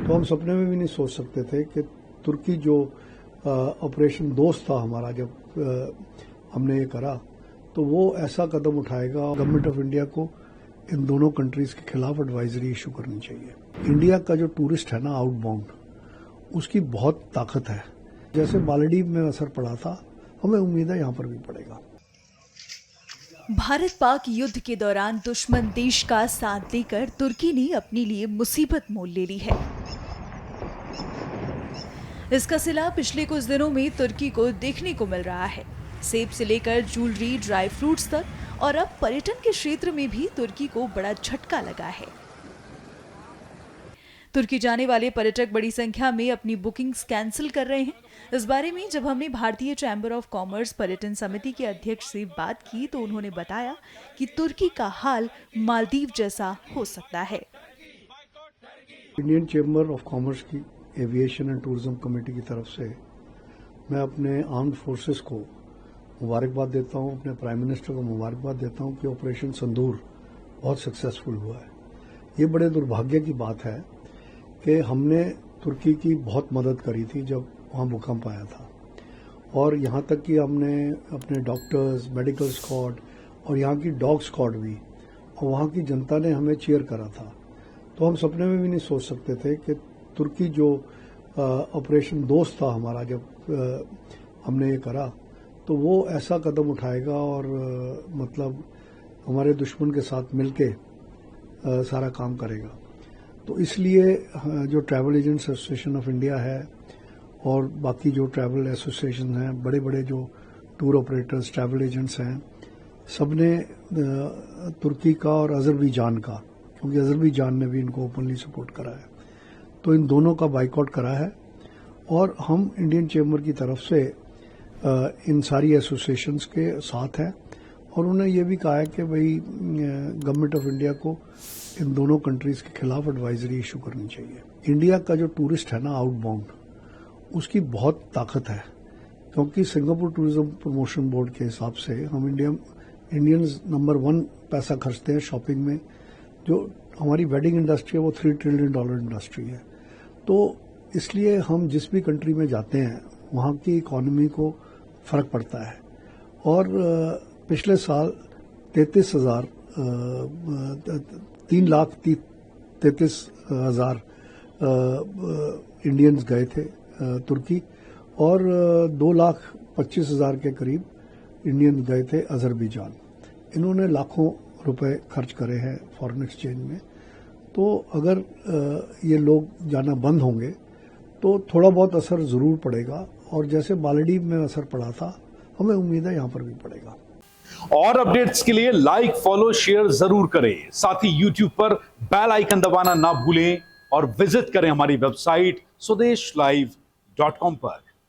तो हम सपने में भी नहीं सोच सकते थे कि तुर्की जो ऑपरेशन दोस्त था हमारा, जब हमने ये करा तो वो ऐसा कदम उठाएगा। गवर्नमेंट ऑफ इंडिया को इन दोनों कंट्रीज के खिलाफ एडवाइजरी इशू करनी चाहिए। इंडिया का जो टूरिस्ट है ना आउटबाउंड, उसकी बहुत ताकत है। जैसे मालदीव में असर पड़ा था, हमें उम्मीद है यहाँ पर भी पड़ेगा। भारत पाक युद्ध के दौरान दुश्मन देश का साथ देकर तुर्की ने अपने लिए मुसीबत मोल ले ली है। इसका सिला पिछले कुछ दिनों में तुर्की को देखने को मिल रहा है। सेब से लेकर ज्वेलरी, ड्राई फ्रूट्स तक, और अब पर्यटन के क्षेत्र में भी तुर्की को बड़ा झटका लगा है। तुर्की जाने वाले पर्यटक बड़ी संख्या में अपनी बुकिंग्स कैंसिल कर रहे हैं। इस बारे में जब हमने भारतीय चैम्बर ऑफ कॉमर्स पर्यटन समिति के अध्यक्ष से बात की तो उन्होंने बताया कि तुर्की का हाल मालदीव जैसा हो सकता है। इंडियन चैम्बर ऑफ कॉमर्स की एविएशन एंड टूरिज्म कमेटी की तरफ से मैं अपने आर्म्ड फोर्सेस को मुबारकबाद देता हूं, अपने प्राइम मिनिस्टर को मुबारकबाद देता हूं कि ऑपरेशन सिंदूर बहुत सक्सेसफुल हुआ है। ये बड़े दुर्भाग्य की बात है कि हमने तुर्की की बहुत मदद करी थी जब वहाँ भूकंप आया था, और यहाँ तक कि हमने अपने डॉक्टर्स, मेडिकल स्क्वाड और यहाँ की डॉग स्क्वाड भी, और वहाँ की जनता ने हमें चीयर करा था। तो हम सपने में भी नहीं सोच सकते थे कि तुर्की जो ऑपरेशन दोस्त था हमारा, जब हमने ये करा तो वो ऐसा कदम उठाएगा और मतलब हमारे दुश्मन के साथ मिलके सारा काम करेगा। तो इसलिए जो travel agents association of India है और बाकी जो ट्रैवल एसोसिएशन हैं, बड़े बड़े जो टूर ऑपरेटर्स, ट्रैवल एजेंट्स हैं, सबने तुर्की का और अजरबैजान का, क्योंकि अजरबैजान ने भी इनको ओपनली सपोर्ट करा है, तो इन दोनों का बाइकआउट करा है। और हम इंडियन चैम्बर की तरफ से इन सारी एसोसिएशंस के साथ हैं, और उन्होंने ये भी कहा है कि भाई गवर्नमेंट ऑफ इंडिया को इन दोनों कंट्रीज के खिलाफ एडवाइजरी इशू करनी चाहिए। इंडिया का जो टूरिस्ट है ना आउटबाउंड, उसकी बहुत ताकत है, क्योंकि सिंगापुर टूरिज्म प्रमोशन बोर्ड के हिसाब से हम इंडियंस नंबर 1 पैसा खर्चते हैं शॉपिंग में। जो हमारी वेडिंग इंडस्ट्री है वो $3 ट्रिलियन इंडस्ट्री है। तो इसलिए हम जिस भी कंट्री में जाते हैं वहाँ की इकोनॉमी को फर्क पड़ता है। और पिछले साल 3,33,000 इंडियंस गए थे तुर्की, और 2,25,000 के करीब इंडियंस गए थे अजरबैजान। इन्होंने लाखों रुपए खर्च करे हैं फॉरेन एक्सचेंज में। तो अगर ये लोग जाना बंद होंगे तो थोड़ा बहुत असर जरूर पड़ेगा, और जैसे मालदीव में असर पड़ा था, हमें उम्मीद है यहाँ पर भी पड़ेगा। और अपडेट्स के लिए लाइक, फॉलो, शेयर जरूर करें। साथ ही YouTube पर बेल आइकन दबाना ना भूलें और विजिट करें हमारी वेबसाइट swedeshlive.com पर।